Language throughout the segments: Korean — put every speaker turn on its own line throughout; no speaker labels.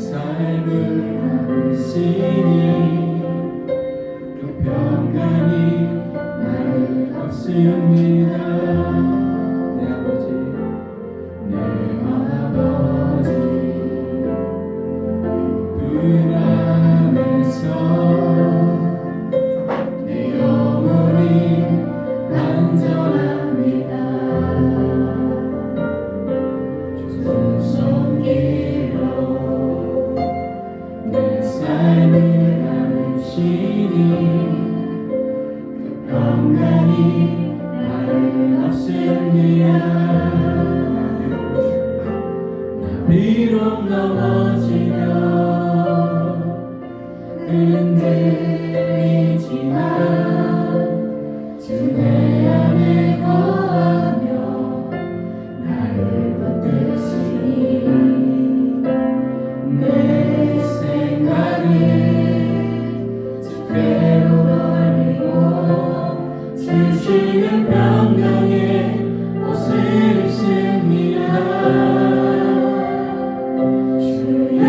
삶을 아시니 그 평강이 나를 없습니다. 내 아버지 그 안에서 내 영혼이 안전합니다. 주 손길로 내 삶을 나누시니 그 평강이 나를 없습니다. 나 비록 넘어지면 흔들리지만 주 내 안에 거하며 나를 붙드시니 내 생각을 주께로 돌리고 주시는 평강의 옷을 입습니다. 주의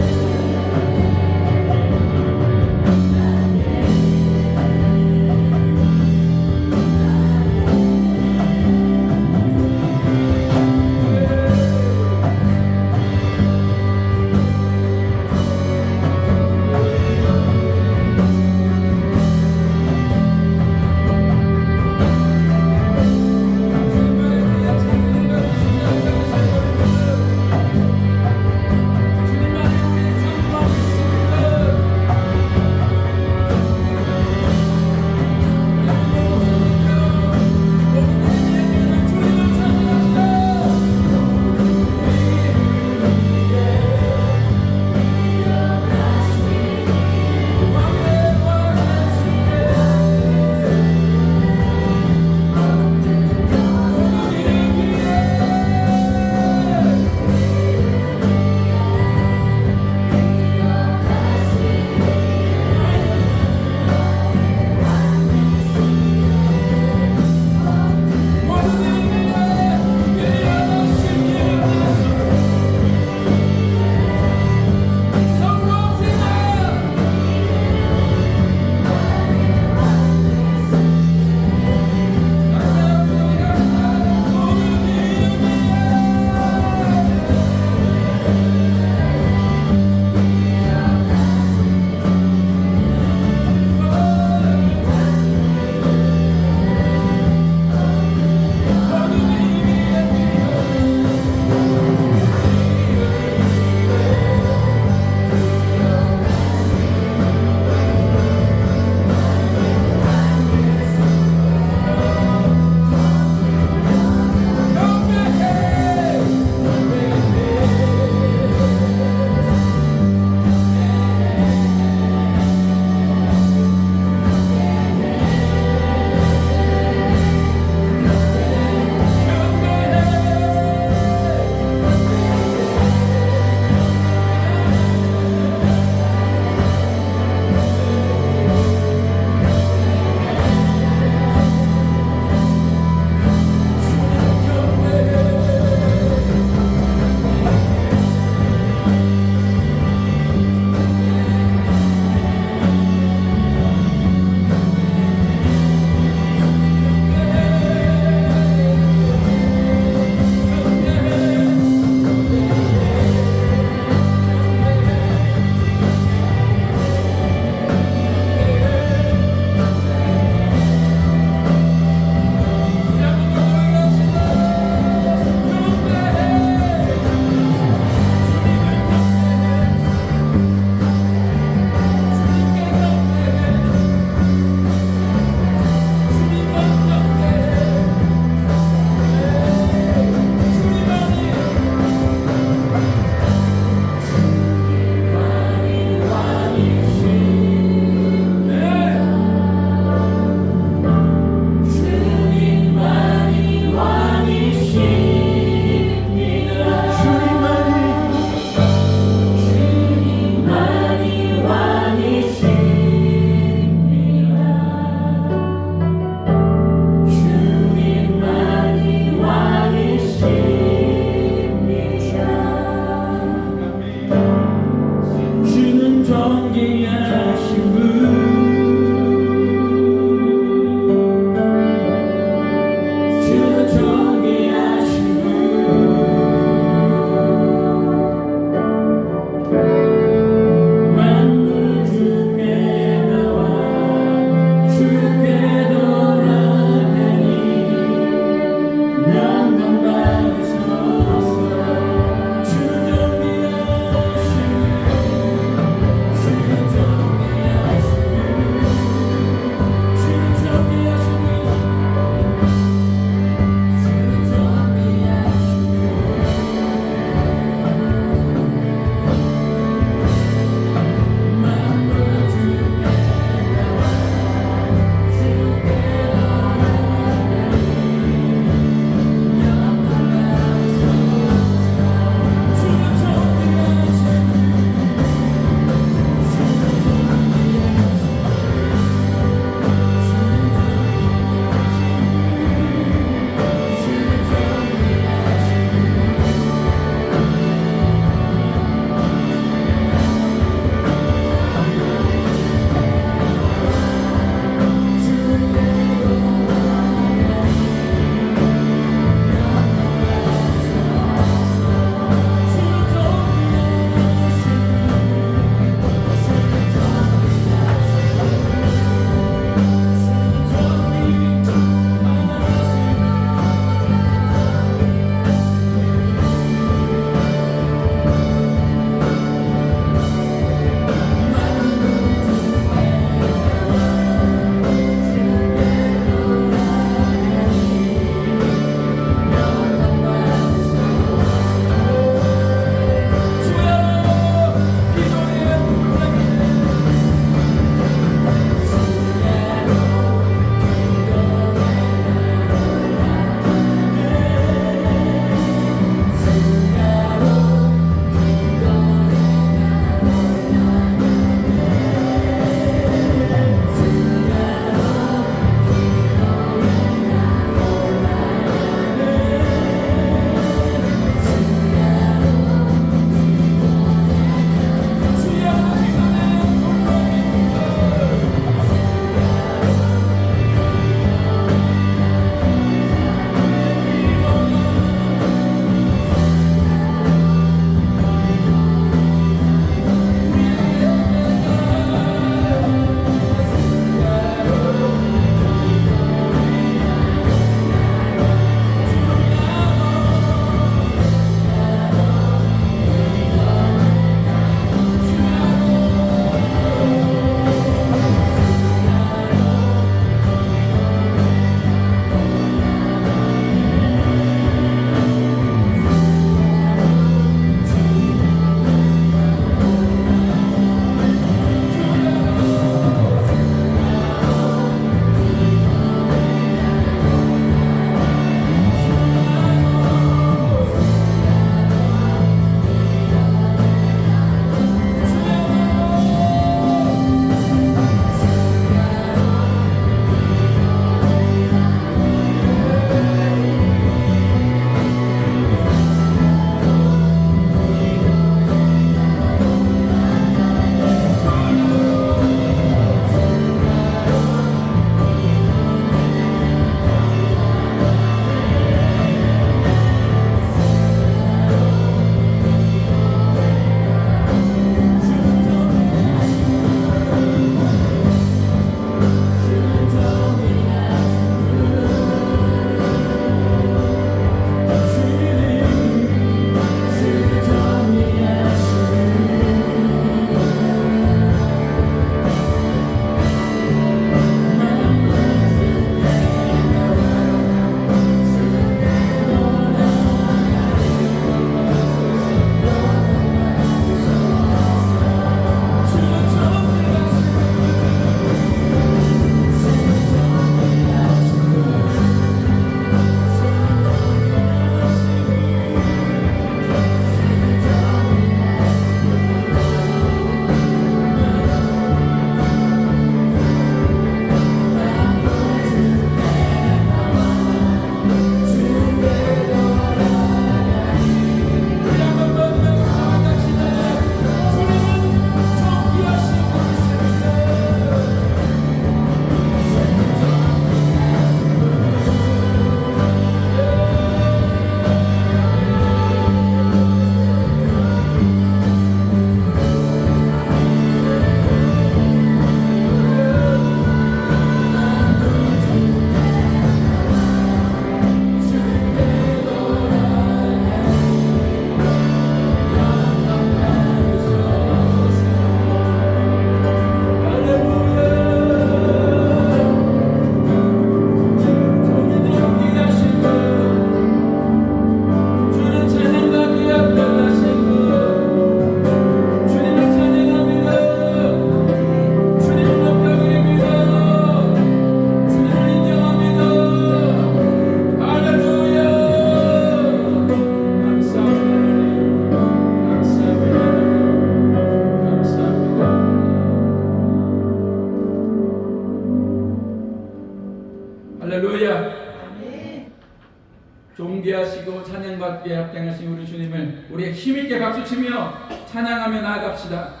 하시고 찬양받기에 합당하신 우리 주님을 우리 힘있게 박수치며 찬양하며 나아갑시다.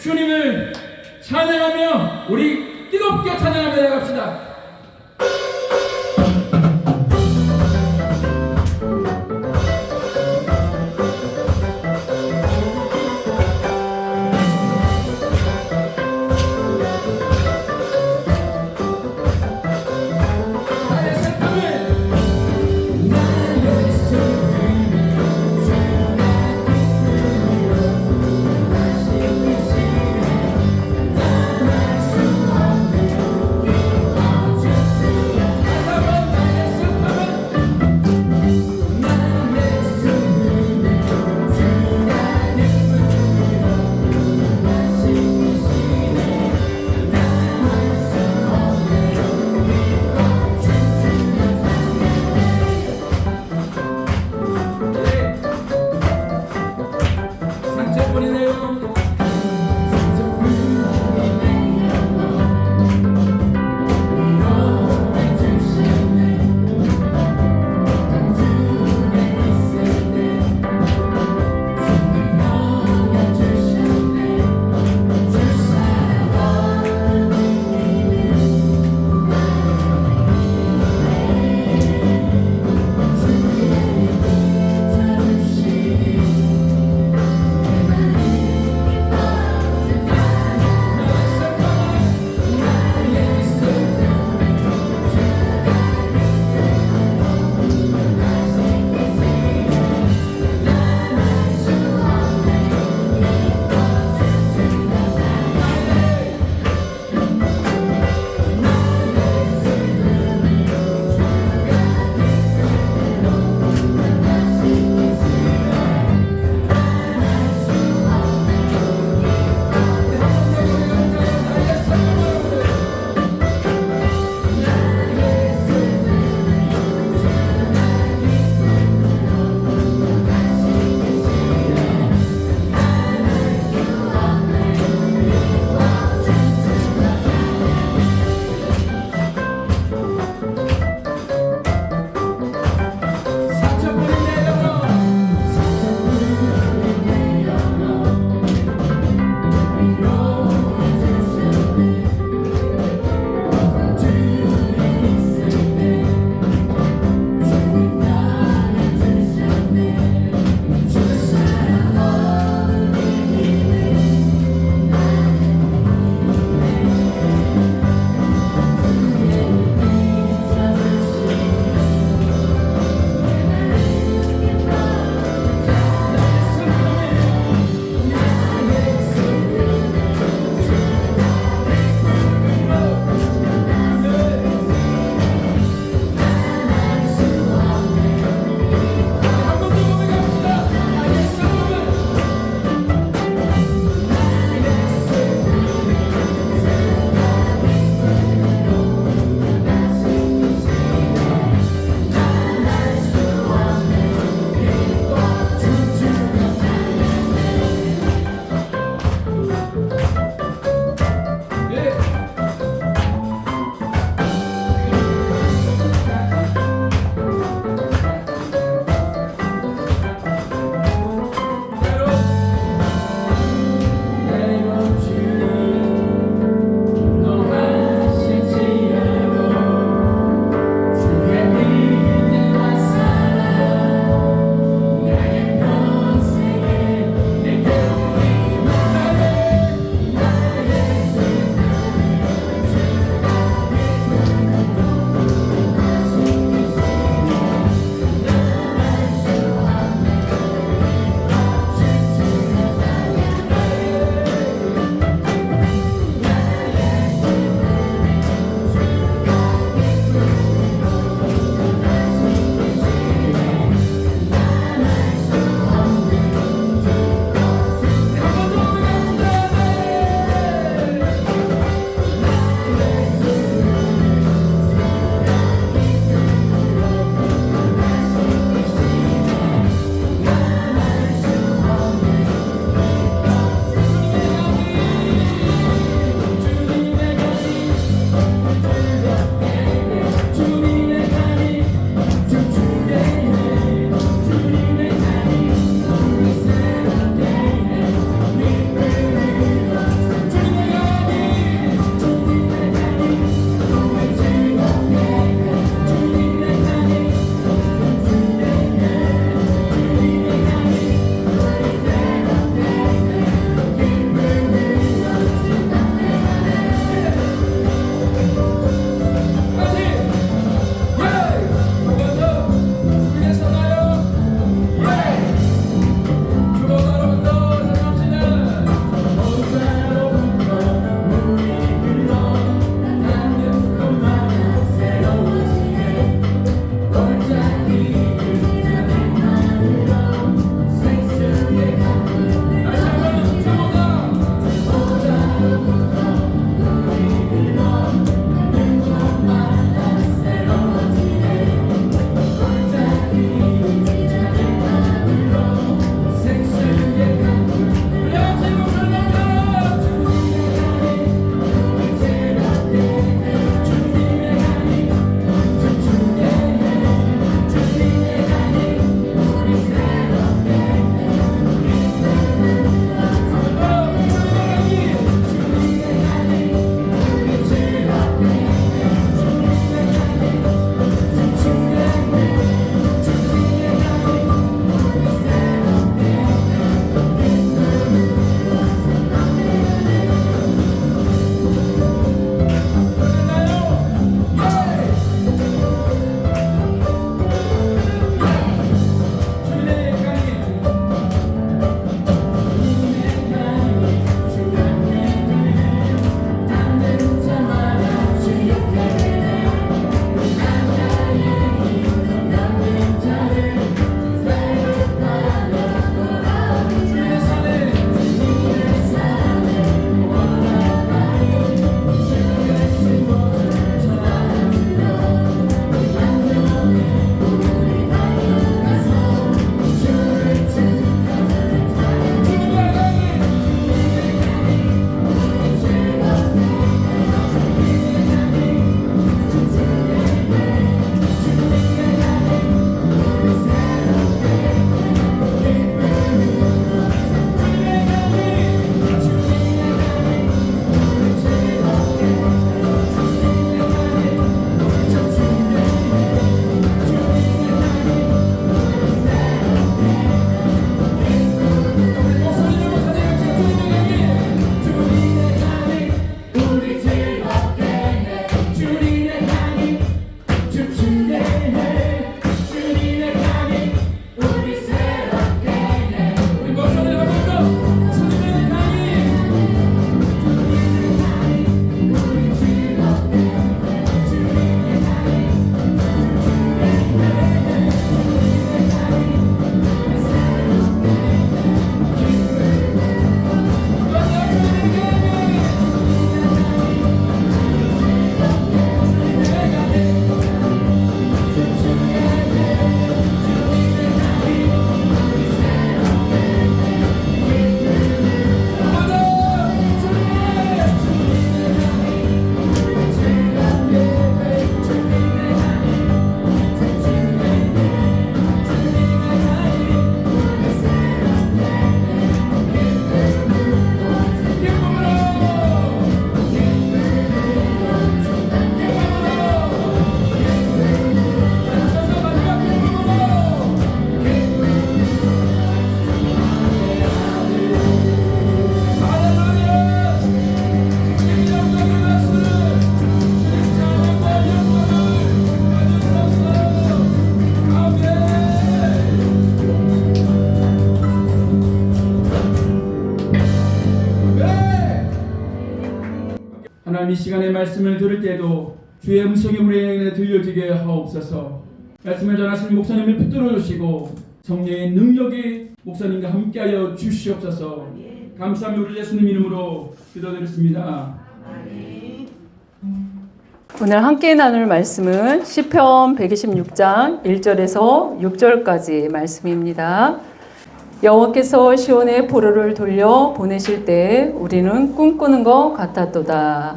주님을 찬양하며 우리 뜨겁게 찬양하며 나갑시다.
주
하나님 이 시간에 말씀을 들을 때도 주의 음성이 우리에게 들려지게 하옵소서. 말씀을 전하시는 목사님을 붙들어 주시고 성령의 능력이 목사님과 함께하여 주시옵소서. 감사하며 우리 예수님 이름으로 기도드렸습니다.
오늘 함께 나눌 말씀은 시편 126장 1절에서 6절까지 말씀입니다. 여호와께서 시온의 포로를 돌려 보내실 때 우리는 꿈꾸는 것 같았도다.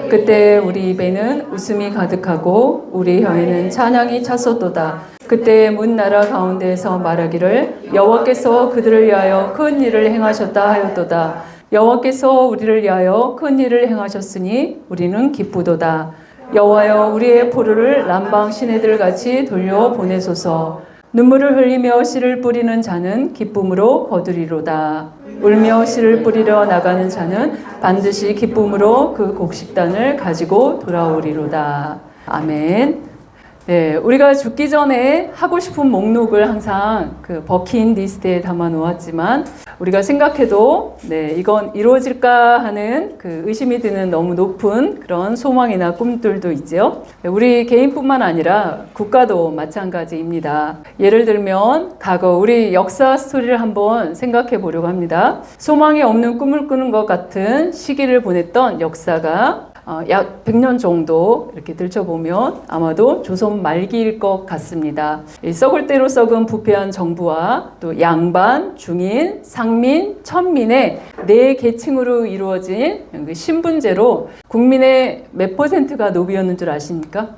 그때 우리 입에는 웃음이 가득하고 우리 혀에는 찬양이 찼었도다. 그때 문 나라 가운데에서 말하기를 여호와께서 그들을 위하여 큰 일을 행하셨다 하였도다. 여호와께서 우리를 위하여 큰 일을 행하셨으니 우리는 기쁘도다. 여호와여 우리의 포로를 남방 시내들 같이 돌려 보내소서. 눈물을 흘리며 씨를 뿌리는 자는 기쁨으로 거두리로다. 울며 씨를 뿌리러 나가는 자는 반드시 기쁨으로 그 곡식단을 가지고 돌아오리로다. 아멘. 네, 우리가 죽기 전에 하고 싶은 목록을 항상 그 버킷리스트에 담아 놓았지만 우리가 생각해도 이건 이루어질까 하는 그 의심이 드는 너무 높은 그런 소망이나 꿈들도 있죠. 우리 개인뿐만 아니라 국가도 마찬가지입니다. 예를 들면 과거 우리 역사 스토리를 한번 생각해 보려고 합니다. 소망이 없는 꿈을 꾸는 것 같은 시기를 보냈던 역사가 약 100년 정도 이렇게 들춰보면 아마도 조선 말기일 것 같습니다. 썩을 대로 썩은 부패한 정부와 또 양반, 중인, 상민, 천민의 네 계층으로 이루어진 신분제로 국민의 몇 %가 노비였는 줄 아십니까?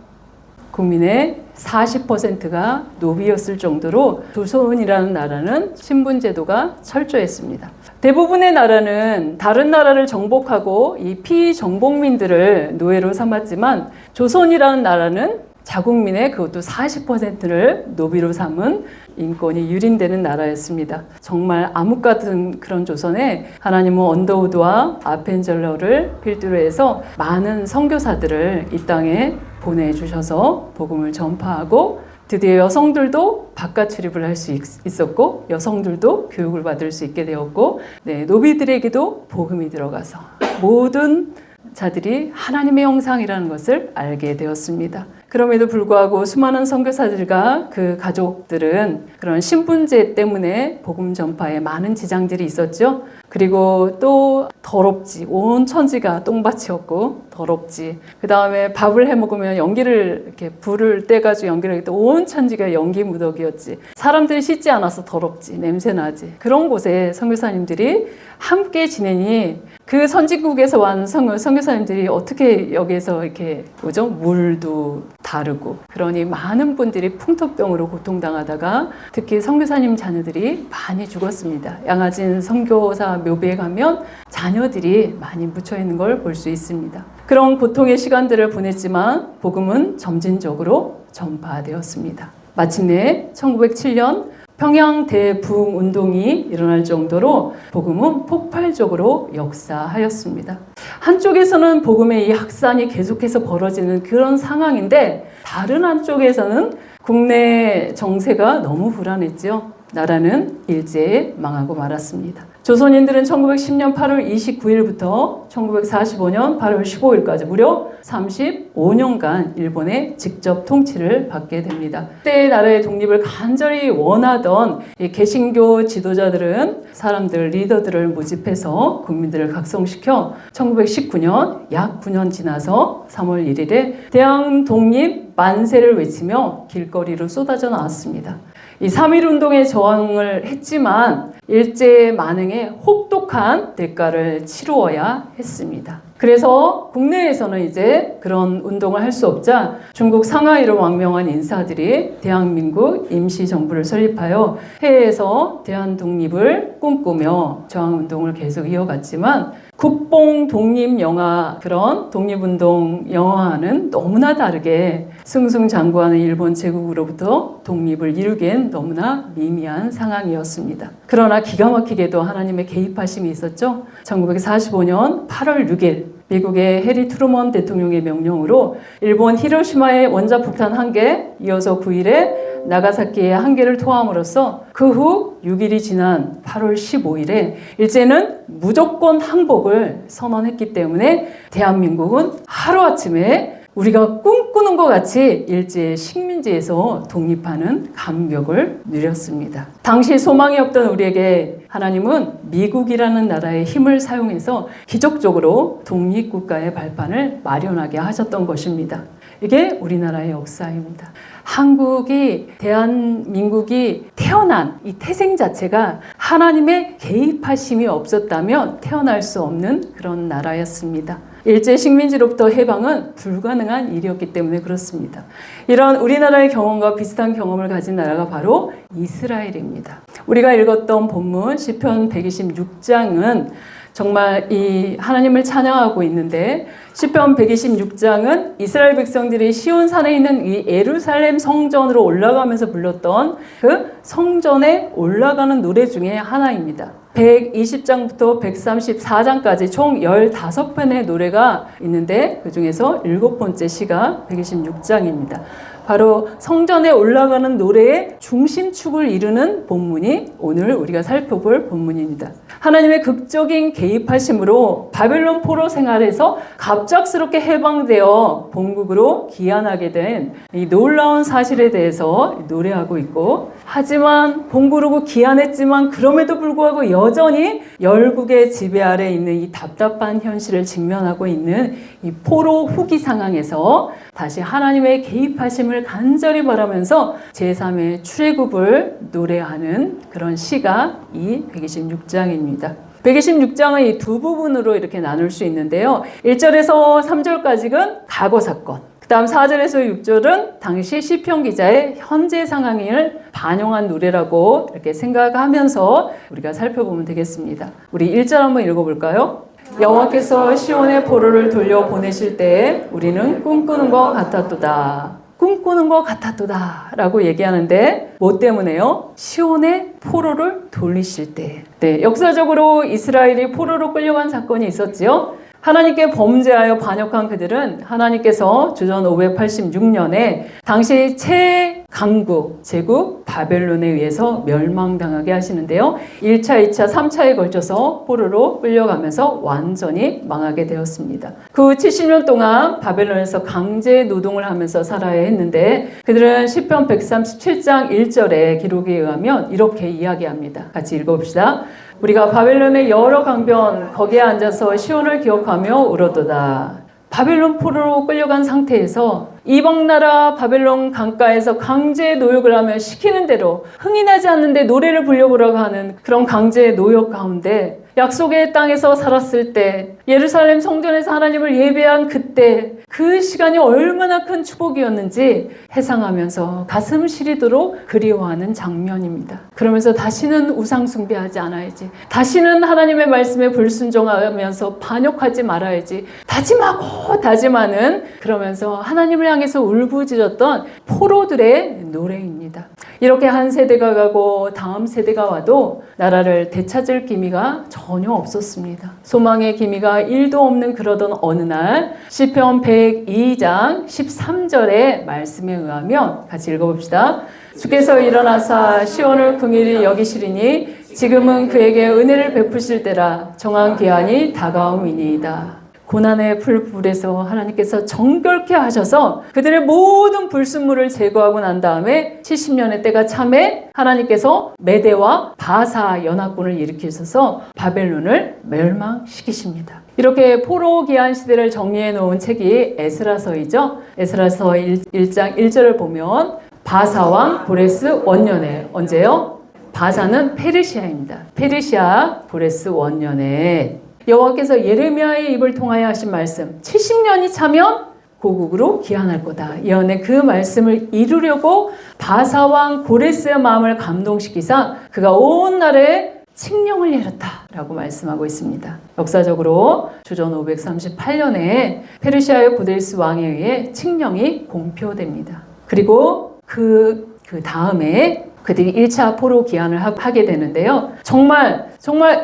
국민의 40%가 노비였을 정도로 조선이라는 나라는 신분제도가 철저했습니다. 대부분의 나라는 다른 나라를 정복하고 이 피정복민들을 노예로 삼았지만 조선이라는 나라는 자국민의 그것도 40%를 노비로 삼은 인권이 유린되는 나라였습니다. 정말 암흑 같은 그런 조선에 하나님은 언더우드와 아펜젤러를 필두로 해서 많은 선교사들을 이 땅에 보내주셔서 복음을 전파하고 드디어 여성들도 바깥 출입을 할 수 있었고 여성들도 교육을 받을 수 있게 되었고 노비들에게도 복음이 들어가서 모든 자들이 하나님의 형상이라는 것을 알게 되었습니다. 그럼에도 불구하고 수많은 선교사들과 그 가족들은 그런 신분제 때문에 복음 전파에 많은 지장들이 있었죠. 그리고 또 더럽지. 온 천지가 똥밭이었고 더럽지. 그 다음에 밥을 해 먹으면 연기를 이렇게 불을 떼가지고 연기를 했더니 온 천지가 연기 무더기였지. 사람들이 씻지 않아서 더럽지. 냄새 나지. 그런 곳에 선교사님들이 함께 지내니 그 선진국에서 온 선교사님들이 어떻게 여기에서 이렇게 물도 다르고 그러니 많은 분들이 풍토병으로 고통당하다가 특히 선교사님 자녀들이 많이 죽었습니다. 양아진 선교사 묘비에 가면 자녀들이 많이 묻혀 있는 걸 볼 수 있습니다. 그런 고통의 시간들을 보냈지만 복음은 점진적으로 전파되었습니다. 마침내 1907년 평양 대부흥 운동이 일어날 정도로 복음은 폭발적으로 역사하였습니다. 한쪽에서는 복음의 이 확산이 계속해서 벌어지는 그런 상황인데 다른 한쪽에서는 국내 정세가 너무 불안했죠. 나라는 일제에 망하고 말았습니다. 조선인들은 1910년 8월 29일부터 1945년 8월 15일까지 무려 35년간 일본의 직접 통치를 받게 됩니다. 그때 나라의 독립을 간절히 원하던 이 개신교 지도자들은 사람들, 리더들을 모집해서 국민들을 각성시켜 1919년 약 9년 지나서 3월 1일에 대한 독립 만세를 외치며 길거리로 쏟아져 나왔습니다. 이 3.1운동에 저항을 했지만 일제의 만행에 혹독한 대가를 치루어야 했습니다. 그래서 국내에서는 이제 그런 운동을 할 수 없자 중국 상하이로 망명한 인사들이 대한민국 임시정부를 설립하여 해외에서 대한독립을 꿈꾸며 저항운동을 계속 이어갔지만 국뽕 독립 영화 그런 독립운동 영화와는 너무나 다르게 승승장구하는 일본 제국으로부터 독립을 이루기엔 너무나 미미한 상황이었습니다. 그러나 기가 막히게도 하나님의 개입하심이 있었죠. 1945년 8월 6일 미국의 해리 트루먼 대통령의 명령으로 일본 히로시마의 원자폭탄 1개, 이어서 9일에 나가사키의 한계를 토함으로써 그 후 6일이 지난 8월 15일에 일제는 무조건 항복을 선언했기 때문에 대한민국은 하루아침에 우리가 꿈꾸는 것 같이 일제의 식민지에서 독립하는 감격을 누렸습니다. 당시 소망이 없던 우리에게 하나님은 미국이라는 나라의 힘을 사용해서 기적적으로 독립국가의 발판을 마련하게 하셨던 것입니다. 이게 우리나라의 역사입니다. 한국이, 대한민국이 태어난 이 태생 자체가 하나님의 개입하심이 없었다면 태어날 수 없는 그런 나라였습니다. 일제 식민지로부터 해방은 불가능한 일이었기 때문에 그렇습니다. 이런 우리나라의 경험과 비슷한 경험을 가진 나라가 바로 이스라엘입니다. 우리가 읽었던 본문 시편 126장은 정말 이 하나님을 찬양하고 있는데, 시편 126장은 이스라엘 백성들이 시온산에 있는 이 예루살렘 성전으로 올라가면서 불렀던 그 성전에 올라가는 노래 중에 하나입니다. 120장부터 134장까지 총 15편의 노래가 있는데 그 중에서 7번째 시가 126장입니다. 바로 성전에 올라가는 노래의 중심축을 이루는 본문이 오늘 우리가 살펴볼 본문입니다. 하나님의 극적인 개입하심으로 바벨론 포로 생활에서 갑작스럽게 해방되어 본국으로 귀환하게 된 이 놀라운 사실에 대해서 노래하고 있고, 하지만 본국으로 귀환했지만 그럼에도 불구하고 여전히 열국의 지배 아래 있는 이 답답한 현실을 직면하고 있는 이 포로 후기 상황에서 다시 하나님의 개입하심을 간절히 바라면서 제3의 출애굽을 노래하는 그런 시가 이 126장입니다. 126장은 이 두 부분으로 이렇게 나눌 수 있는데요. 1절에서 3절까지는 과거 사건, 그 다음 4절에서 6절은 당시 시편 기자의 현재 상황을 반영한 노래라고 이렇게 생각하면서 우리가 살펴보면 되겠습니다. 우리 1절 한번 읽어볼까요? 여호와께서 시온의 포로를 돌려 보내실 때 우리는 꿈꾸는 것 같았도다. 꿈꾸는 것 같았도다 라고 얘기하는데 뭐 때문에요? 시온의 포로를 돌리실 때. 네, 역사적으로 이스라엘이 포로로 끌려간 사건이 있었지요. 하나님께 범죄하여 반역한 그들은 하나님께서 주전 586년에 당시 최강국 제국 바벨론에 의해서 멸망당하게 하시는데요. 1차, 2차, 3차에 걸쳐서 포로로 끌려가면서 완전히 망하게 되었습니다. 그 70년 동안 바벨론에서 강제 노동을 하면서 살아야 했는데 그들은 시편 137장 1절의 기록에 의하면 이렇게 이야기합니다. 같이 읽어봅시다. 우리가 바벨론의 여러 강변 거기에 앉아서 시온을 기억하며 울었도다. 바벨론 포로로 끌려간 상태에서 이방 나라 바벨론 강가에서 강제 노역을 하며 시키는 대로 흥이 나지 않는데 노래를 부려보라고 하는 그런 강제 노역 가운데 약속의 땅에서 살았을 때 예루살렘 성전에서 하나님을 예배한 그때 그 시간이 얼마나 큰 축복이었는지 회상하면서 가슴 시리도록 그리워하는 장면입니다. 그러면서 다시는 우상 숭배하지 않아야지, 다시는 하나님의 말씀에 불순종하면서 반역하지 말아야지 다짐하고 다짐하는, 그러면서 하나님을 향해서 울부짖었던 포로들의 노래입니다. 이렇게 한 세대가 가고 다음 세대가 와도 나라를 되찾을 기미가 전혀 없었습니다. 소망의 기미가 1도 없는 그러던 어느 날 시편 102장 13절의 말씀에 의하면 같이 읽어봅시다. 주께서 일어나사 시온을 긍휼히 여기시리니 지금은 그에게 은혜를 베푸실 때라. 정한 기한이 다가옴이니이다. 고난의 풀불에서 하나님께서 정결케 하셔서 그들의 모든 불순물을 제거하고 난 다음에 70년의 때가 참에 하나님께서 메대와 바사 연합군을 일으키셔서 바벨론을 멸망시키십니다. 이렇게 포로 기한 시대를 정리해 놓은 책이 에스라서이죠. 에스라서 1장 1절을 보면 바사 왕 고레스 원년에, 언제요? 바사는 페르시아입니다. 페르시아 고레스 원년에 여호와께서 예레미야의 입을 통하여 하신 말씀, 70년이 차면 고국으로 귀환할 거다. 예언의 그 말씀을 이루려고 바사왕 고레스의 마음을 감동시키사 그가 온 나라에 칙령을 내렸다라고 말씀하고 있습니다. 역사적으로 주전 538년에 페르시아의 고레스 왕에 의해 칙령이 공표됩니다. 그리고 그 다음에 그들이 1차 포로 귀환을 하게 되는데요. 정말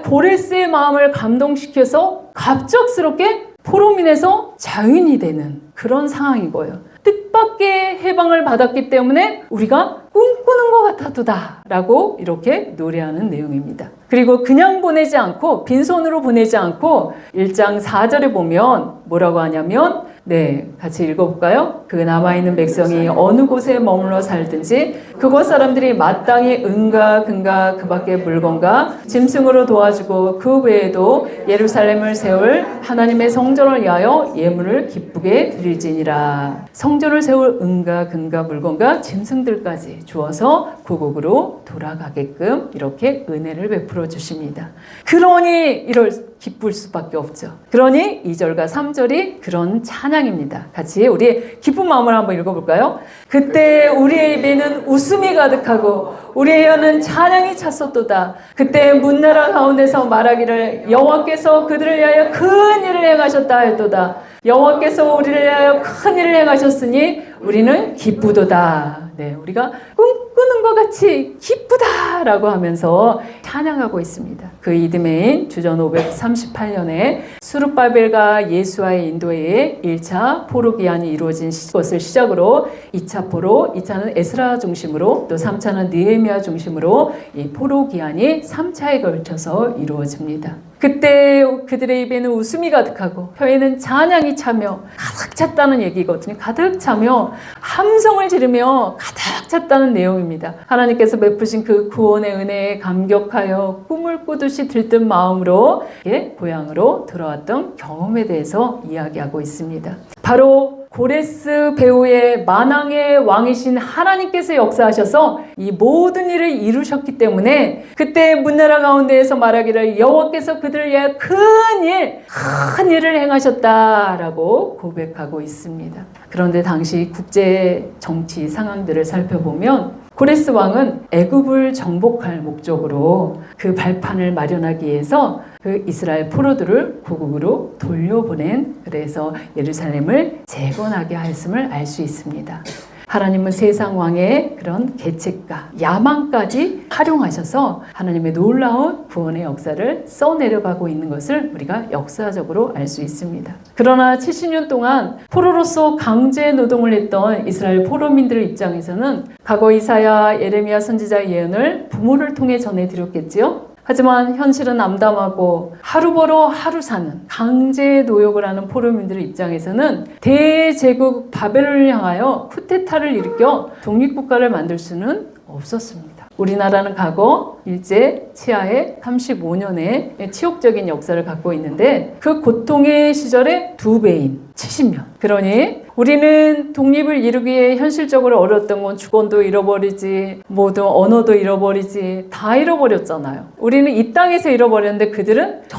고레스의 마음을 감동시켜서 갑작스럽게 포로민에서 자유인이 되는 그런 상황인 거예요. 뜻밖의 해방을 받았기 때문에 우리가 꿈꾸는 것 같아도다 라고 이렇게 노래하는 내용입니다. 그리고 그냥 보내지 않고 빈손으로 보내지 않고 1장 4절에 보면 뭐라고 하냐면 같이 읽어볼까요? 그 남아있는 백성이 어느 곳에 머물러 살든지 그곳 사람들이 마땅히 은과 금과 그 밖의 물건과 짐승으로 도와주고 그 외에도 예루살렘을 세울 하나님의 성전을 위하여 예물을 기쁘게 드릴지니라. 성전을 세울 은과 금과 물건과 짐승들까지 주어서 고국으로 돌아가게끔 이렇게 은혜를 베풀어 주십니다. 그러니 이럴 기쁠 수밖에 없죠. 그러니 2절과 3절이 그런 찬양입니다. 같이 우리 기쁜 마음을 한번 읽어볼까요? 그때 우리의 입에는 웃음이 가득하고 우리의 혀는 찬양이 찼었도다. 그때 문나라 가운데서 말하기를 여호와께서 그들을 위하여 큰 일을 행하셨다 하였도다. 여호와께서 우리를 위하여 큰 일을 행하셨으니 우리는 기쁘도다. 우리가 꿈꾸는 것 같이 기쁘다라고 하면서 찬양하고 있습니다. 그 이듬해인 주전 538년에 수룹바벨과 예수와의 인도에 1차 포로 기한이 이루어진 것을 시작으로 2차 포로, 2차는 에스라 중심으로 또 3차는 느헤미야 중심으로 이 포로 기한이 3차에 걸쳐서 이루어집니다. 그때 그들의 입에는 웃음이 가득하고 혀에는 찬양이 차며 가득 찼다는 얘기거든요. 가득 차며 함성을 지르며 가득 찼다는 내용입니다. 하나님께서 베푸신 그 구원의 은혜에 감격하여 꿈을 꾸듯이 들뜬 마음으로 고향으로 돌아왔던 경험에 대해서 이야기하고 있습니다. 바로 고레스 배후의 만왕의 왕이신 하나님께서 역사하셔서 이 모든 일을 이루셨기 때문에 그때 문나라 가운데에서 말하기를 여호와께서 그들을 위하여 큰 일을 행하셨다라고 고백하고 있습니다. 그런데 당시 국제 정치 상황들을 살펴보면 고레스 왕은 애굽을 정복할 목적으로 그 발판을 마련하기 위해서 그 이스라엘 포로들을 고국으로 돌려보낸, 그래서 예루살렘을 재건하게 하였음을 알 수 있습니다. 하나님은 세상 왕의 그런 계책과 야망까지 활용하셔서 하나님의 놀라운 구원의 역사를 써내려가고 있는 것을 우리가 역사적으로 알 수 있습니다. 그러나 70년 동안 포로로서 강제 노동을 했던 이스라엘 포로민들 입장에서는 과거 이사야, 예레미야 선지자의 예언을 부모를 통해 전해드렸겠지요. 하지만 현실은 암담하고 하루 벌어 하루 사는 강제 노역을 하는 포로민들 입장에서는 대제국 바벨론을 향하여 쿠데타를 일으켜 독립국가를 만들 수는 없었습니다. 우리나라는 과거 일제 치하의 35년의 치욕적인 역사를 갖고 있는데 그 고통의 시절의 2배인 70년. 그러니 우리는 독립을 이루기 위해 현실적으로 어려웠던 건 주권도 잃어버리지, 모든 언어도 잃어버리지, 다 잃어버렸잖아요. 우리는 이 땅에서 잃어버렸는데 그들은 저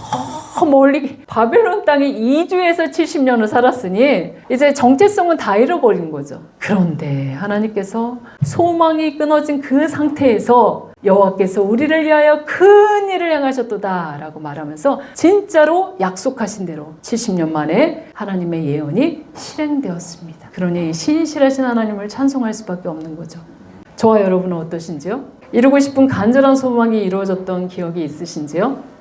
멀리 바벨론 땅에 이주해서 70년을 살았으니 이제 정체성은 다 잃어버린 거죠. 그런데 하나님께서 소망이 끊어진 그 상태에서 여호와께서 우리를 위하여 큰 일을 행하셨도다 라고 말하면서 진짜로 약속하신 대로 70년 만에 하나님의 예언이 실행되었습니다. 그러니 신실하신 하나님을 찬송할 수밖에 없는 거죠. 저와 여러분은 어떠신지요? 이루고 싶은 간절한 소망이 이루어졌던 기억이 있으신지요?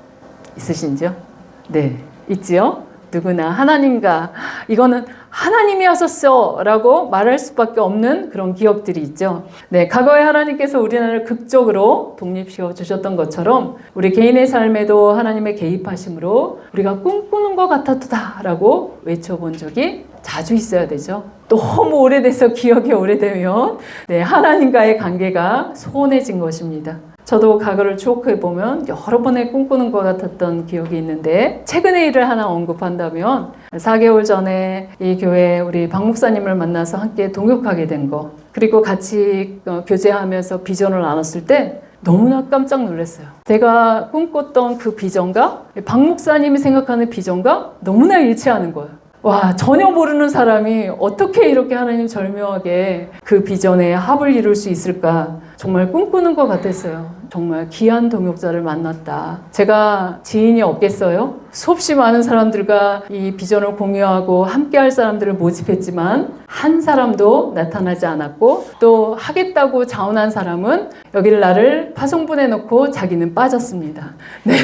네, 있지요? 누구나 하나님과 이거는 하나님이 하셨어 라고 말할 수밖에 없는 그런 기억들이 있죠. 네, 과거에 하나님께서 우리나라를 극적으로 독립시켜 주셨던 것처럼 우리 개인의 삶에도 하나님의 개입하심으로 우리가 꿈꾸는 것 같아도다 라고 외쳐본 적이 자주 있어야 되죠. 너무 오래돼서 기억이 오래되면 하나님과의 관계가 소원해진 것입니다. 저도 과거를 추억해보면 여러 번의 꿈꾸는 것 같았던 기억이 있는데 최근의 일을 하나 언급한다면 4개월 전에 이 교회 우리 박 목사님을 만나서 함께 동역하게 된 거, 그리고 같이 교제하면서 비전을 나눴을 때 너무나 깜짝 놀랐어요. 제가 꿈꿨던 그 비전과 박 목사님이 생각하는 비전과 너무나 일치하는 거예요. 와, 전혀 모르는 사람이 어떻게 이렇게 하나님 절묘하게 그 비전에 합을 이룰 수 있을까? 정말 꿈꾸는 것 같았어요. 정말 귀한 동역자를 만났다. 제가 지인이 없겠어요? 수없이 많은 사람들과 이 비전을 공유하고 함께할 사람들을 모집했지만 한 사람도 나타나지 않았고, 또 하겠다고 자원한 사람은 여기를 나를 파송분해놓고 자기는 빠졌습니다. 네,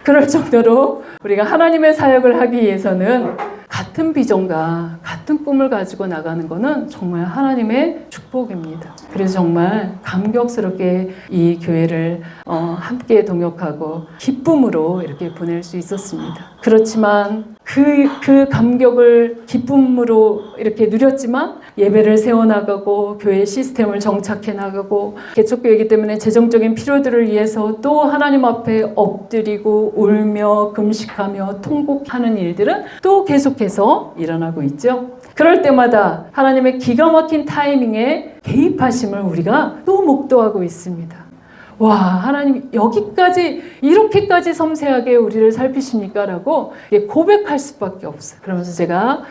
그럴 정도로 우리가 하나님의 사역을 하기 위해서는 같은 같은 비전과 같은 꿈을 가지고 나가는 것은 정말 하나님의 축복입니다. 그래서 정말 감격스럽게 이 교회를 함께 동역하고 기쁨으로 이렇게 보낼 수 있었습니다. 그렇지만 그 감격을 기쁨으로 이렇게 누렸지만 예배를 세워나가고 교회 시스템을 정착해 나가고 개척교회이기 때문에 재정적인 필요들을 위해서 또 하나님 앞에 엎드리고 울며 금식하며 통곡하는 일들은 또 계속해서 일어나고 있죠. 그럴 때마다 하나님의 기가 막힌 타이밍에 개입하심을 우리가 또 목도하고 있습니다. 와, 하나님 여기까지 이렇게까지 섬세하게 우리를 살피십니까? 라고 고백할 수밖에 없어요. 그러면서 제가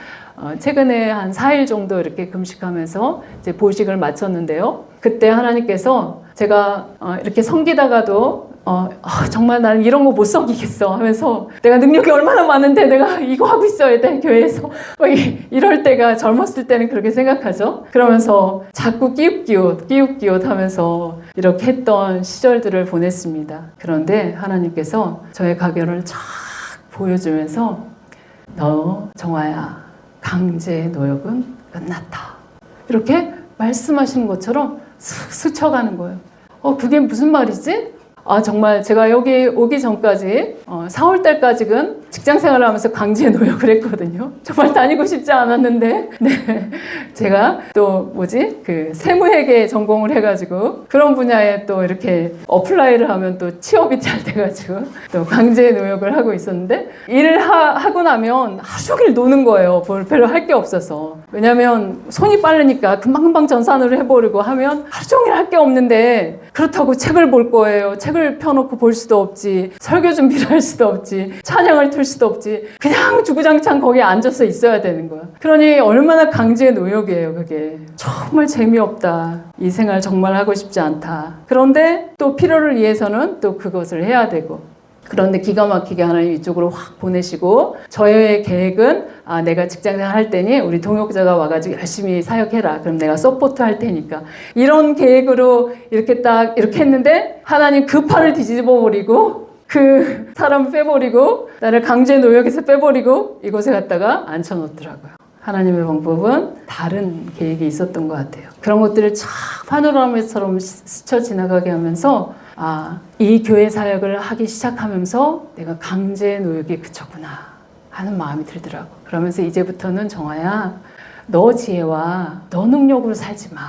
최근에 한 4일 정도 이렇게 금식하면서 이제 보식을 마쳤는데요. 그때 하나님께서 제가 이렇게 섬기다가도 정말 나는 이런 거 못 섬기겠어 하면서 내가 능력이 얼마나 많은데 내가 이거 하고 있어야 돼 교회에서 이럴 때가 젊었을 때는 그렇게 생각하죠. 그러면서 자꾸 끼웃끼웃 하면서 이렇게 했던 시절들을 보냈습니다. 그런데 하나님께서 저의 가결을 쫙 보여주면서 너 정아야 강제 노역은 끝났다 이렇게 말씀하시는 것처럼 슥 스쳐가는 거예요. 그게 무슨 말이지? 정말 제가 여기 오기 전까지 4월달까지는 직장생활을 하면서 강제 노역을 했거든요. 정말 다니고 싶지 않았는데 네, 제가 또 세무회계 전공을 해가지고 그런 분야에 또 이렇게 어플라이를 하면 또 취업이 잘 돼가지고 또 강제 노역을 하고 있었는데 일을 하고 나면 하루 종일 노는 거예요. 별로 할 게 없어서. 왜냐면 손이 빠르니까 금방금방 전산으로 해버리고 하면 하루 종일 할 게 없는데 그렇다고 책을 볼 거예요. 책을 펴놓고 볼 수도 없지. 설교 준비를 할 수도 없지. 찬양을 틀 수도 없지. 그냥 주구장창 거기에 앉아서 있어야 되는 거야. 그러니 얼마나 강제 노역이에요, 그게. 정말 재미없다. 이 생활 정말 하고 싶지 않다. 그런데 또 필요를 위해서는 또 그것을 해야 되고. 그런데 기가 막히게 하나님 이쪽으로 확 보내시고 저의 계획은 내가 직장생활 할 때니 우리 동역자가 와가지고 열심히 사역해라. 그럼 내가 서포트 할 테니까. 이런 계획으로 이렇게 딱 이렇게 했는데 하나님 그 판을 뒤집어 버리고 그 사람을 빼버리고 나를 강제 노역에서 빼버리고 이곳에 갖다가 앉혀놓더라고요. 하나님의 방법은 다른 계획이 있었던 것 같아요. 그런 것들을 쫙 파노라마처럼 스쳐 지나가게 하면서 이 교회 사역을 하기 시작하면서 내가 강제 노역에 그쳤구나 하는 마음이 들더라고. 그러면서 이제부터는 정아야 너 지혜와 너 능력으로 살지 마.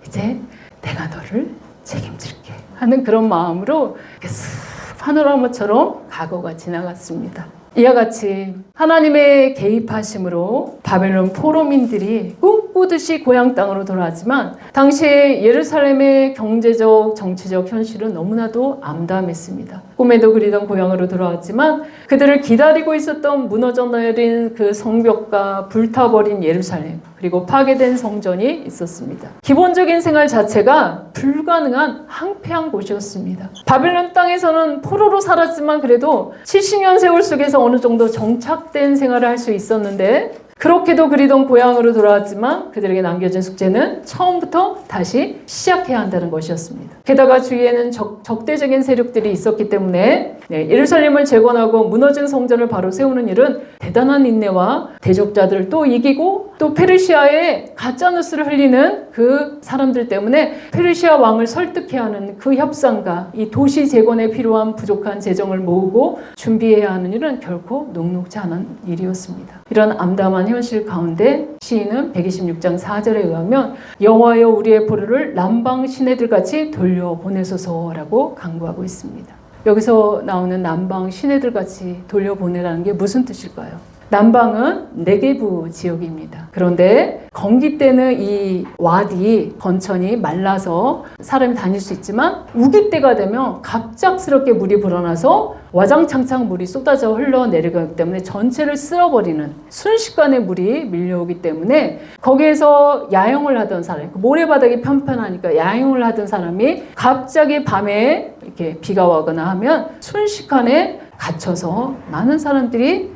이제 내가 너를 책임질게 하는 그런 마음으로 쓱 파노라마처럼 과거가 지나갔습니다. 이와 같이 하나님의 개입하심으로 바벨론 포로민들이 꿈꾸듯이 고향 땅으로 돌아왔지만 당시에 예루살렘의 경제적, 정치적 현실은 너무나도 암담했습니다. 꿈에도 그리던 고향으로 돌아왔지만 그들을 기다리고 있었던 무너져 내린 그 성벽과 불타버린 예루살렘 그리고 파괴된 성전이 있었습니다. 기본적인 생활 자체가 불가능한 황폐한 곳이었습니다. 바벨론 땅에서는 포로로 살았지만 그래도 70년 세월 속에서 어느 정도 정착된 생활을 할 수 있었는데 그렇게도 그리던 고향으로 돌아왔지만 그들에게 남겨진 숙제는 처음부터 다시 시작해야 한다는 것이었습니다. 게다가 주위에는 적대적인 세력들이 있었기 때문에 예루살렘을 재건하고 무너진 성전을 바로 세우는 일은 대단한 인내와 대적자들을 또 이기고 또 페르시아에 가짜뉴스를 흘리는 그 사람들 때문에 페르시아 왕을 설득해야 하는 그 협상과 이 도시 재건에 필요한 부족한 재정을 모으고 준비해야 하는 일은 결코 녹록지 않은 일이었습니다. 이런 암담한 현실 가운데 시인은 126장 4절에 의하면 여호와여 우리의 포로를 남방 시내들같이 돌려보내소서라고 간구하고 있습니다. 여기서 나오는 남방 시내들같이 돌려보내라는 게 무슨 뜻일까요? 남방은 네게부 지역입니다. 그런데 건기 때는 이 와디 건천이 말라서 사람이 다닐 수 있지만 우기 때가 되면 갑작스럽게 물이 불어나서 와장창창 물이 쏟아져 흘러내려가기 때문에 전체를 쓸어버리는 순식간에 물이 밀려오기 때문에 거기에서 야영을 하던 사람, 모래바닥이 편편하니까 야영을 하던 사람이 갑자기 밤에 이렇게 비가 와거나 하면 순식간에 갇혀서 많은 사람들이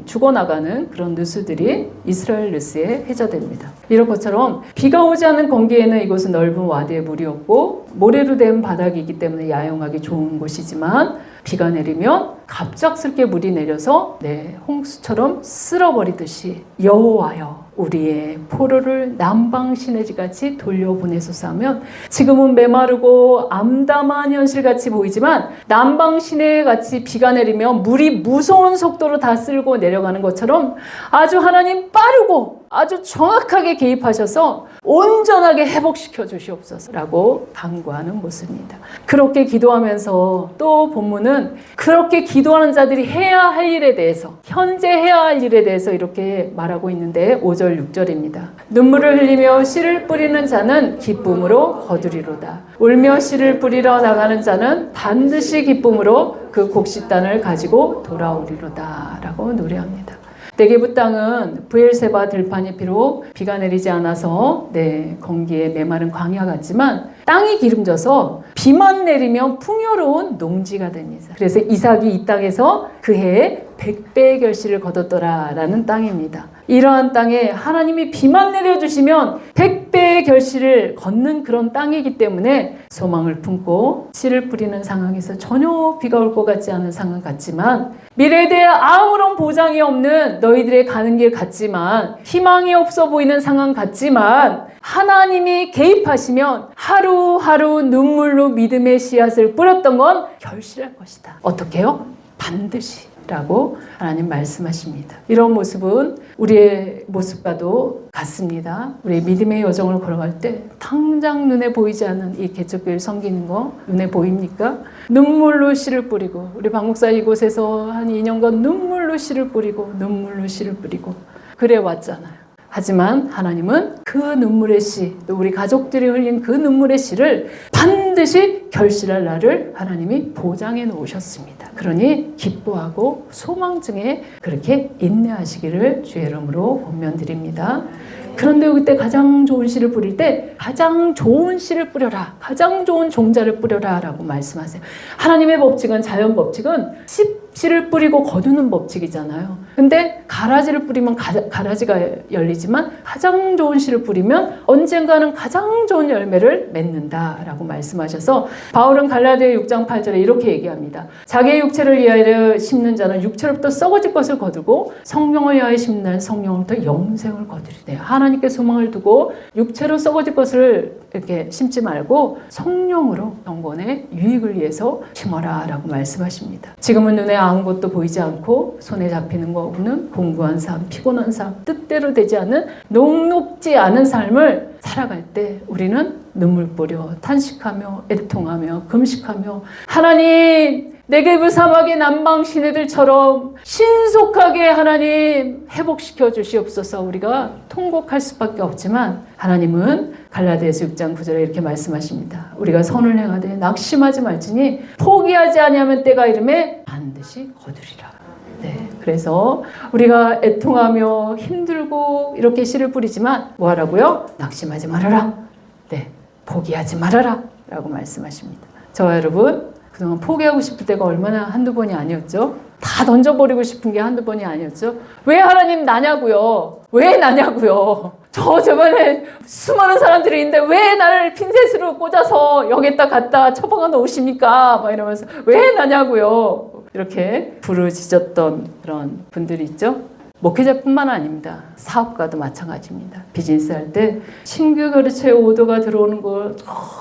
죽어나가는 그런 뉴스들이 이스라엘 뉴스에 회자됩니다. 이런 것처럼 비가 오지 않은 건기에는 이곳은 넓은 와디의 물이었고 모래로 된 바닥이기 때문에 야영하기 좋은 곳이지만 비가 내리면 갑작스럽게 물이 내려서 홍수처럼 쓸어버리듯이 여호와여 우리의 포로를 남방 시내지같이 돌려보내소서 하면 지금은 메마르고 암담한 현실같이 보이지만 남방 시내같이 비가 내리면 물이 무서운 속도로 다 쓸고 내려가는 것처럼 아주 하나님 빠르고 아주 정확하게 개입하셔서 온전하게 회복시켜 주시옵소서라고 간구하는 모습입니다. 그렇게 기도하면서 또 본문은 그렇게 기도하는 자들이 해야 할 일에 대해서 현재 해야 할 일에 대해서 이렇게 말하고 있는데 5절 6절입니다. 눈물을 흘리며 씨를 뿌리는 자는 기쁨으로 거두리로다. 울며 씨를 뿌리러 나가는 자는 반드시 기쁨으로 그 곡식단을 가지고 돌아오리로다 라고 노래합니다. 네게부 땅은 브엘세바 들판이 비록 비가 내리지 않아서 건기에 메마른 광야 같지만 땅이 기름져서 비만 내리면 풍요로운 농지가 됩니다. 그래서 이삭이 이 땅에서 그 해에 100배의 결실을 거뒀더라라는 땅입니다. 이러한 땅에 하나님이 비만 내려주시면 100배의 결실을 걷는 그런 땅이기 때문에 소망을 품고 씨를 뿌리는 상황에서 전혀 비가 올 것 같지 않은 상황 같지만 미래에 대해 아무런 보장이 없는 너희들의 가는 길 같지만 희망이 없어 보이는 상황 같지만 하나님이 개입하시면 하루하루 눈물로 믿음의 씨앗을 뿌렸던 건 결실할 것이다. 어떻게요? 반드시 라고 하나님 말씀하십니다. 이런 모습은 우리의 모습과도 같습니다. 우리 믿음의 여정을 걸어갈 때 당장 눈에 보이지 않는 이 개척교회 섬기는 거 눈에 보입니까? 눈물로 씨를 뿌리고 우리 박 목사 이곳에서 한 2년간 눈물로 씨를 뿌리고 그래 왔잖아요. 하지만 하나님은 그 눈물의 씨, 또 우리 가족들이 흘린 그 눈물의 씨를 반드시 결실할 날을 하나님이 보장해 놓으셨습니다. 그러니 기뻐하고 소망중에 그렇게 인내하시기를 주의 이름으로 권면드립니다. 그런데 그때 가장 좋은 씨를 뿌릴 때 가장 좋은 씨를 뿌려라, 가장 좋은 종자를 뿌려라 라고 말씀하세요. 하나님의 법칙은, 자연 법칙은 씨를 뿌리고 거두는 법칙이잖아요. 근데 가라지를 뿌리면 가라지가 열리지만 가장 좋은 씨를 뿌리면 언젠가는 가장 좋은 열매를 맺는다라고 말씀하셔서 바울은 갈라디아 6장 8절에 이렇게 얘기합니다. 자기의 육체를 위하여 심는 자는 육체로부터 썩어질 것을 거두고 성령을 위하여 심는 자는 성령으로부터 영생을 거두리되 하나님께 소망을 두고 육체로 썩어질 것을 이렇게 심지 말고 성령으로 영혼의 유익을 위해서 심어라 라고 말씀하십니다. 지금은 눈에 아무것도 보이지 않고 손에 잡히는 거 없는 공부한 삶, 피곤한 삶, 뜻대로 되지 않는 녹록지 않은 삶을 살아갈 때 우리는 눈물 뿌려 탄식하며 애통하며 금식하며 하나님 네게부 사막의 남방 시내들처럼 신속하게 하나님 회복시켜 주시옵소서. 우리가 통곡할 수밖에 없지만 하나님은 갈라디아서 6장 9절에 이렇게 말씀하십니다. 우리가 선을 행하되 낙심하지 말지니 포기하지 아니하면 때가 이르매 반드시 거두리라. 그래서 우리가 애통하며 힘들고 이렇게 씨를 뿌리지만 뭐 하라고요? 낙심하지 말아라. 포기하지 말아라 라고 말씀하십니다. 저와 여러분 그동안 포기하고 싶을 때가 얼마나 한두 번이 아니었죠? 다 던져버리고 싶은 게 한두 번이 아니었죠? 왜 하나님 나냐고요? 왜 나냐고요? 저번에 수많은 사람들이 있는데 왜 나를 핀셋으로 꽂아서 여기다 갖다 처박아 놓으십니까? 막 이러면서 왜 나냐고요? 이렇게 부르짖었던 그런 분들이 있죠? 목회자뿐만 아닙니다. 사업가도 마찬가지입니다. 비즈니스 할 때 신규 거래처에 오더가 들어오는 걸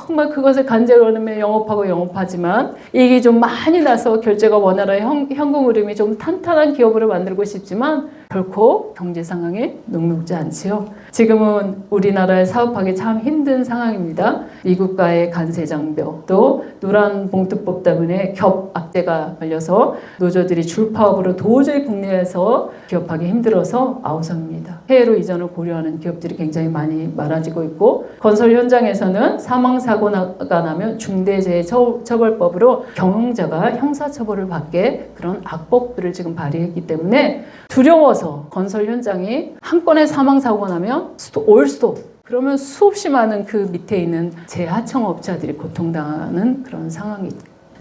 정말 그것을 간절히 영업하지만 이익이 좀 많이 나서 결제가 원활하게 현금 흐름이 좀 탄탄한 기업으로 만들고 싶지만 결코 경제 상황이 녹록지 않지요. 지금은 우리나라에 사업하기 참 힘든 상황입니다. 미국과의 관세장벽, 또 노란봉투법 때문에 겹악재가 걸려서 노조들이 줄파업으로 도저히 국내에서 기업하기 힘들어서 아우성입니다. 해외로 이전을 고려하는 기업들이 굉장히 많이 많아지고 있고 건설 현장에서는 사망사고가 나면 중대재해처벌법으로 경영자가 형사처벌을 받게 그런 악법들을 지금 발의했기 때문에 두려워서 건설 현장이 한 건의 사망사고가 나면 그러면 수없이 많은 그 밑에 있는 재하청 업자들이 고통당하는 그런 상황이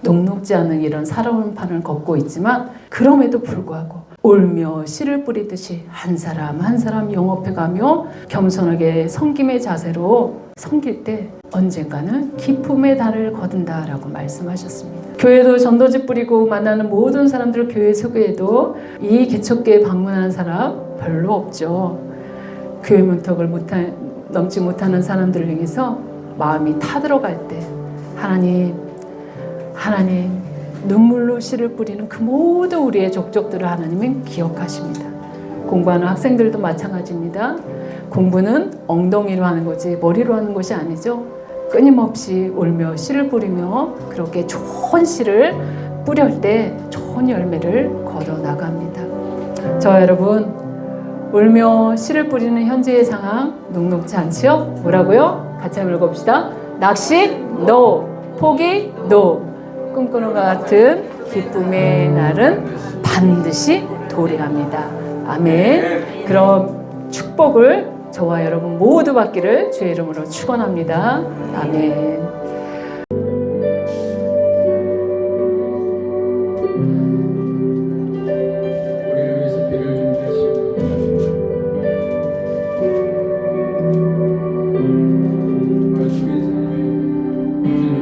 녹록지 않은 이런 살아오는 판을 걷고 있지만 그럼에도 불구하고 울며 씨를 뿌리듯이 한 사람 한 사람 영업해가며 겸손하게 섬김의 자세로 섬길 때 언젠가는 기쁨의 달을 거둔다라고 말씀하셨습니다. 교회도 전도지 뿌리고 만나는 모든 사람들을 교회 소개해도 이 개척교회 방문하는 사람 별로 없죠. 교회 문턱을 넘지 못하는 사람들을 향해서 마음이 타들어갈 때 하나님 눈물로 씨를 뿌리는 그 모든 우리의 족족들을 하나님은 기억하십니다. 공부하는 학생들도 마찬가지입니다. 공부는 엉덩이로 하는 거지 머리로 하는 것이 아니죠. 끊임없이 울며 씨를 뿌리며 그렇게 좋은 씨를 뿌릴 때 좋은 열매를 거둬 나갑니다. 저 여러분 울며 씨를 뿌리는 현재의 상황 녹록지 않지요? 뭐라고요? 같이 한번 읽어봅시다. 낙심? NO. 포기? NO. 꿈꾸는 것 같은 기쁨의 날은 반드시 도래합니다. 아멘. 그럼 축복을 저와 여러분 모두 받기를 주의 이름으로 축원합니다. 아멘.
우리를 위해서 비를 준비하시고 말씀의 삶에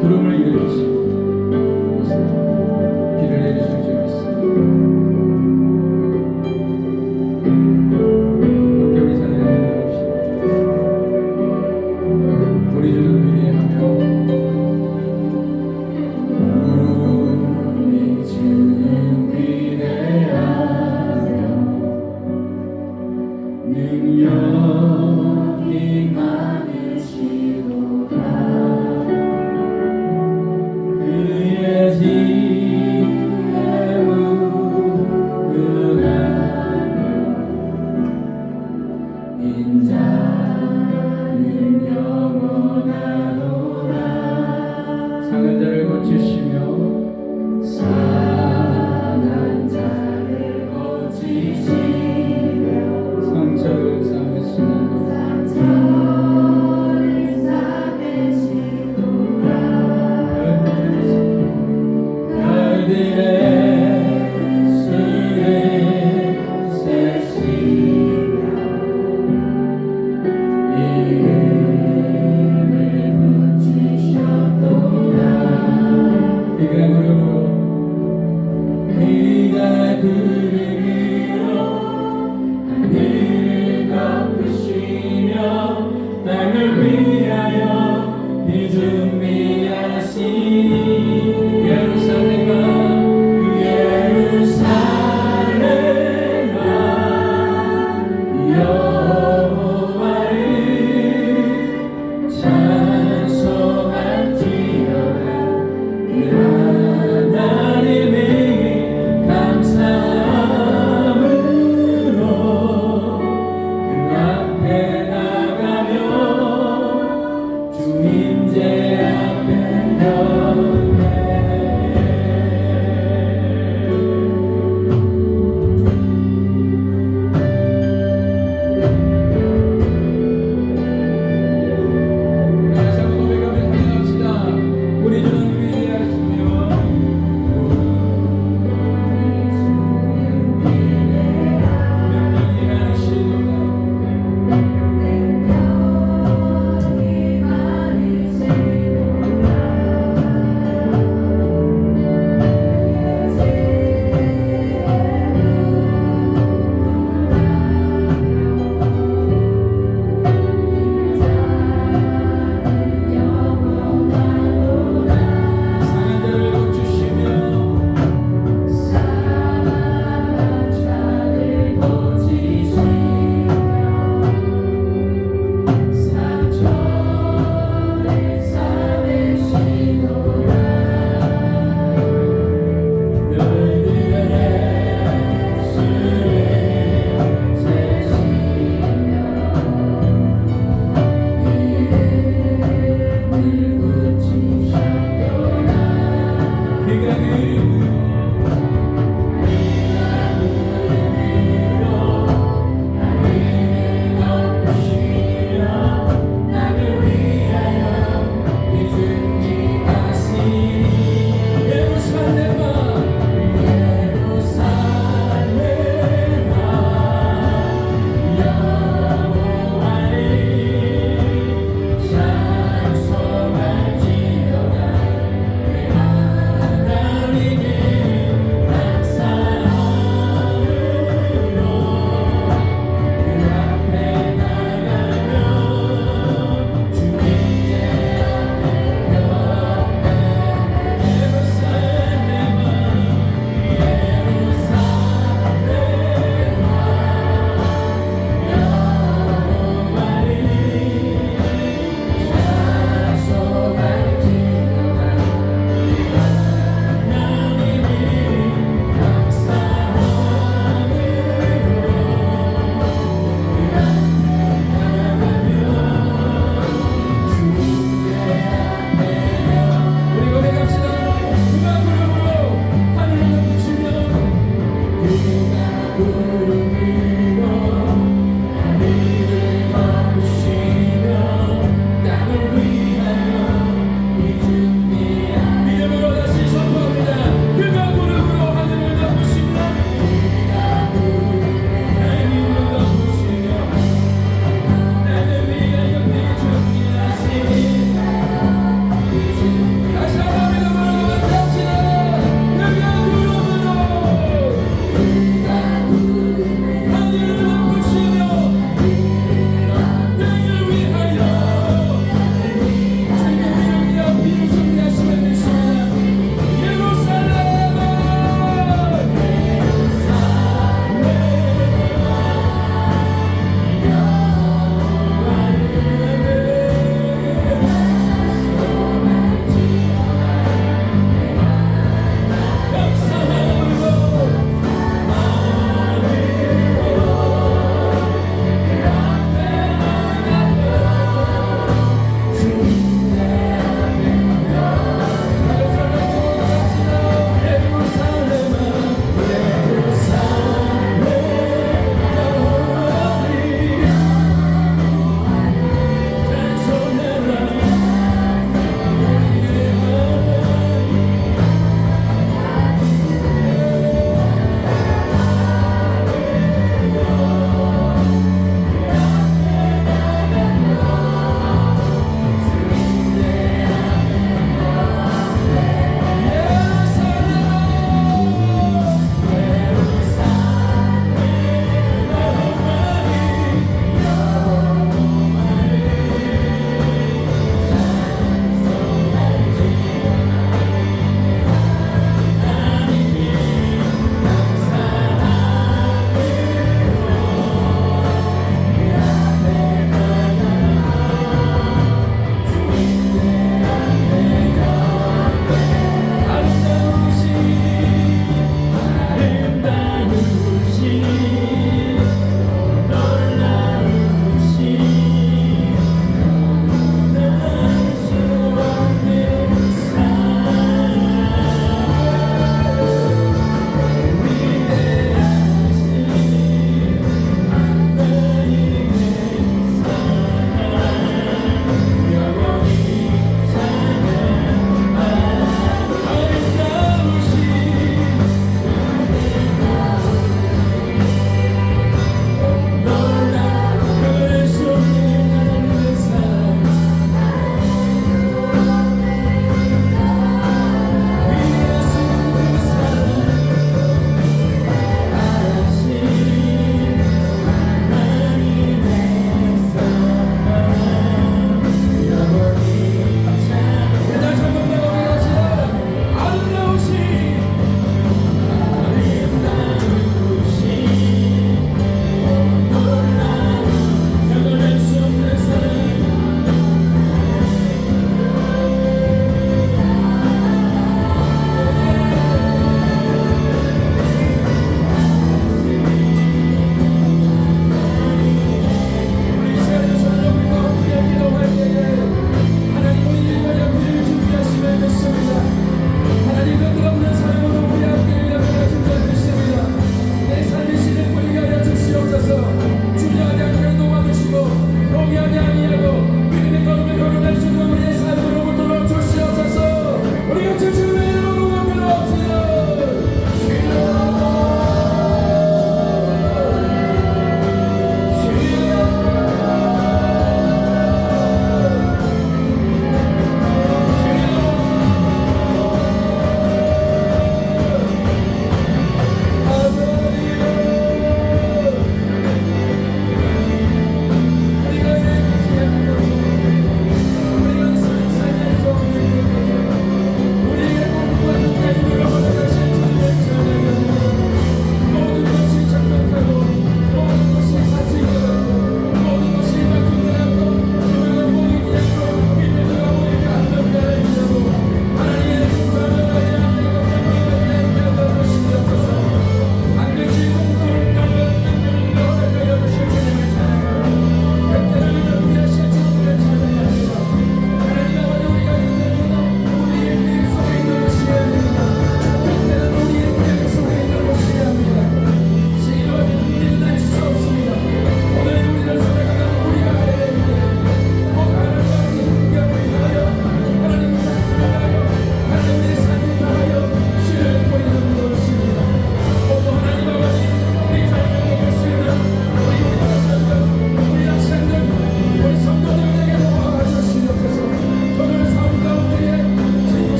구름을 일으키시고 비를 내리실 줄 믿습니다. 함께 우리 찬양을 드립시다. 우리 주는 위대하며
우리 주는 위대하며 능력이 많으시도다. 그의 지혜 무궁하며 인자는 영원하도다.
상한 자를 고치시며
상한 자를 고치시며
상처를 싸매시며
상처를 싸매시도다. 별들의 수를 세시며 이름을 붙이셨도다.
비가 구름으로
그가 구름으로 하늘을 덮으시며 땅을 위하여 비 준비하시니 예루살렘아 여호와를 찬송할지어다. 그 하나님의 감사함으로 그 앞에 나가며 주님제 앞에 나오네.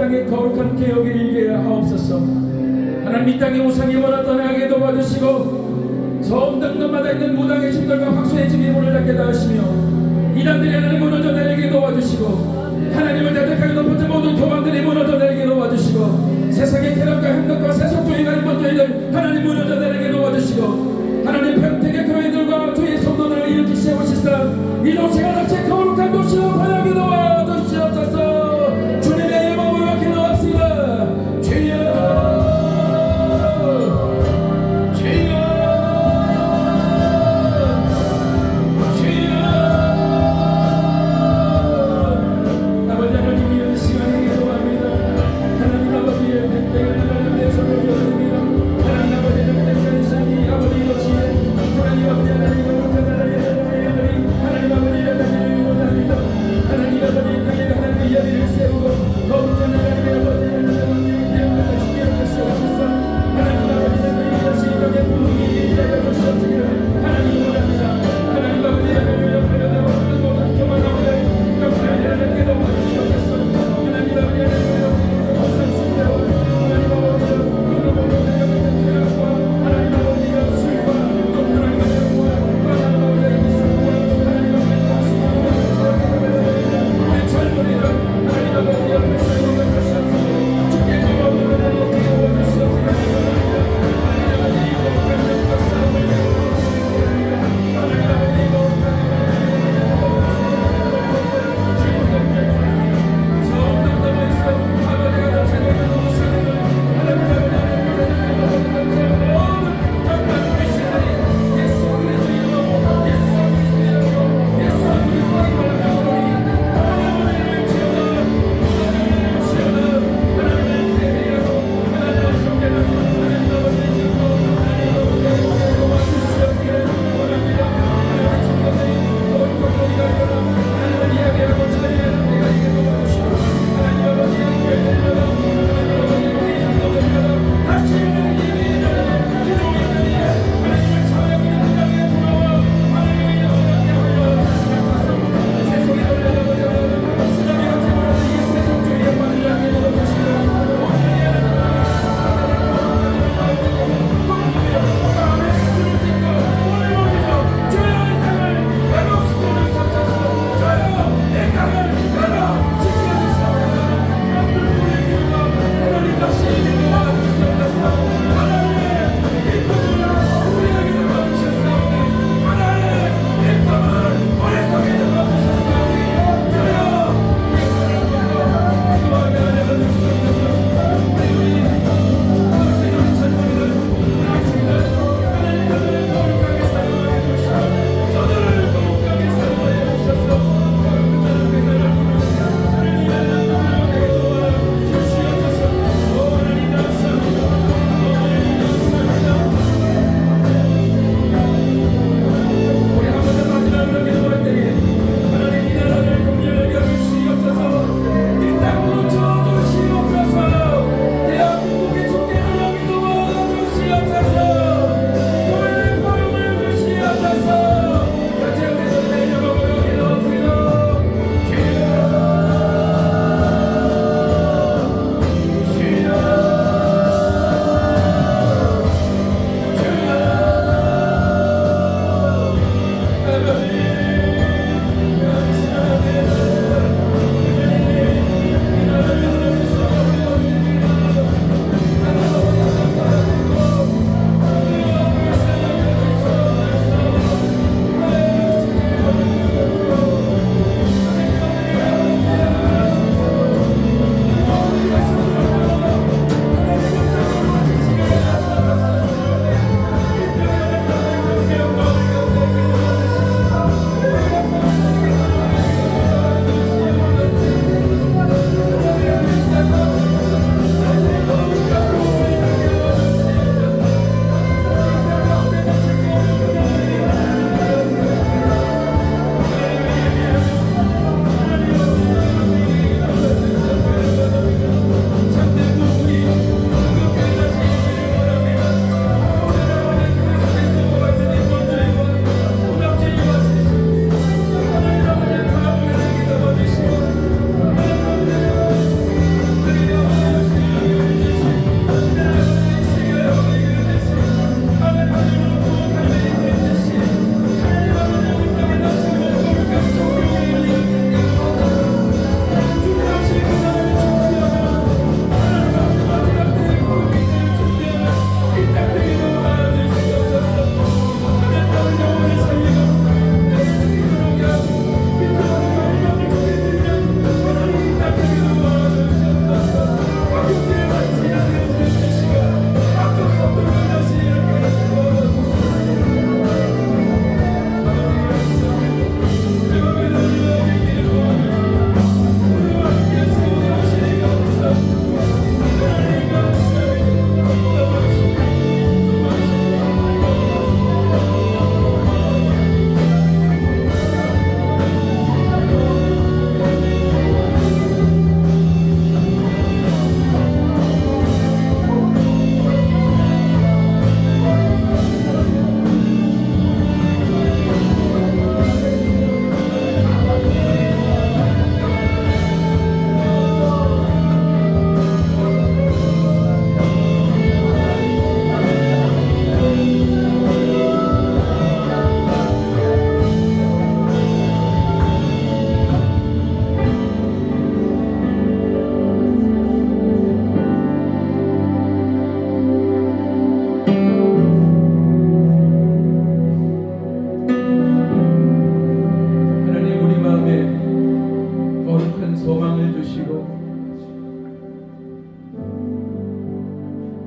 땅에 거룩한 개혁을 일게 하옵소서. 하나님 이 땅에 우상이 원하 떠나게 도와주시고 저언덕너마다 있는 무당의 집들과 확소의 집이 문을 닫게 하시며 이단들이 하나님 무너져 내리게 도와주시고 하나님을 대적하게 높은 모든 교만들이 무너져 내리게 도와주시고 세상의 쾌락과 행복과 세속주의가 인본주의를 하나님 무너져 내리게 도와주시고 하나님 평택의 교회들과 주의 성도들을 일으키 세우시사 이 도시가 다시 거룩한 도시로 변하게 도와주시옵소서. 주님의 이름으로 기도합시다. 주여 주여 주여. 아버지 하나님 이 시간에 기도합니다. 하나님 아버지의 백백을 하나님의 손을 드립니다. 하나님 아버지의 백백을 상이 아버지 도시에 하나님 아버지 하나님 거룩한 나라의 하나님 아버지의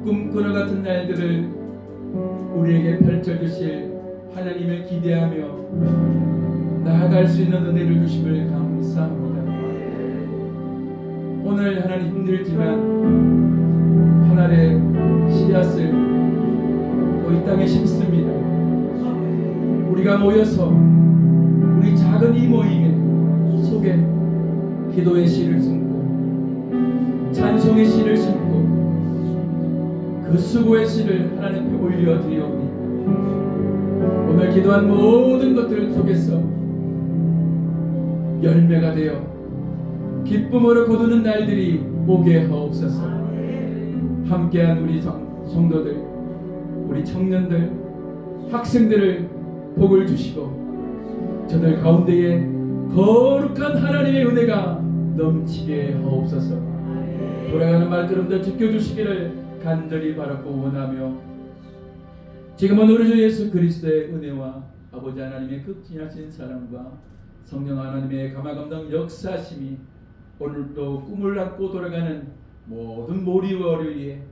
꿈꾸는 같은 날들을 우리에게 펼쳐주실 하나님을 기대하며 나아갈 수 있는 은혜를 주심을 감사합니다. 오늘 하나님 힘들지만 한 알의 씨앗을 또 이 땅에 심습니다. 우리가 모여서 우리 작은 이 모임에 속에 기도의 씨를 심고 찬송의 씨를 심고 그 수고의 씨를 하나님께 올려드리오니 오늘 기도한 모든 것들 속에서 열매가 되어 기쁨으로 거두는 날들이 오게 하옵소서. 함께한 우리 성도들, 우리 청년들, 학생들을 복을 주시고 저들 가운데에 거룩한 하나님의 은혜가 넘치게 하옵소서. 돌아가는 말들음도 지켜주시기를 간절히 바라고 원하며 지금은 우리 주 예수 그리스도의 은혜와 아버지 하나님의 극진하신 사랑과 성령 하나님의 감화감동 역사심이 오늘도 꿈을 안고 돌아가는 모든 모리월요일에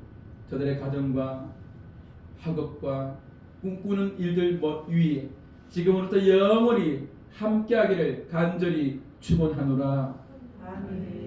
저들의 가정과 학업과 꿈꾸는 일들 위에 지금부터 영원히 함께하기를 간절히 축원하노라.
아멘.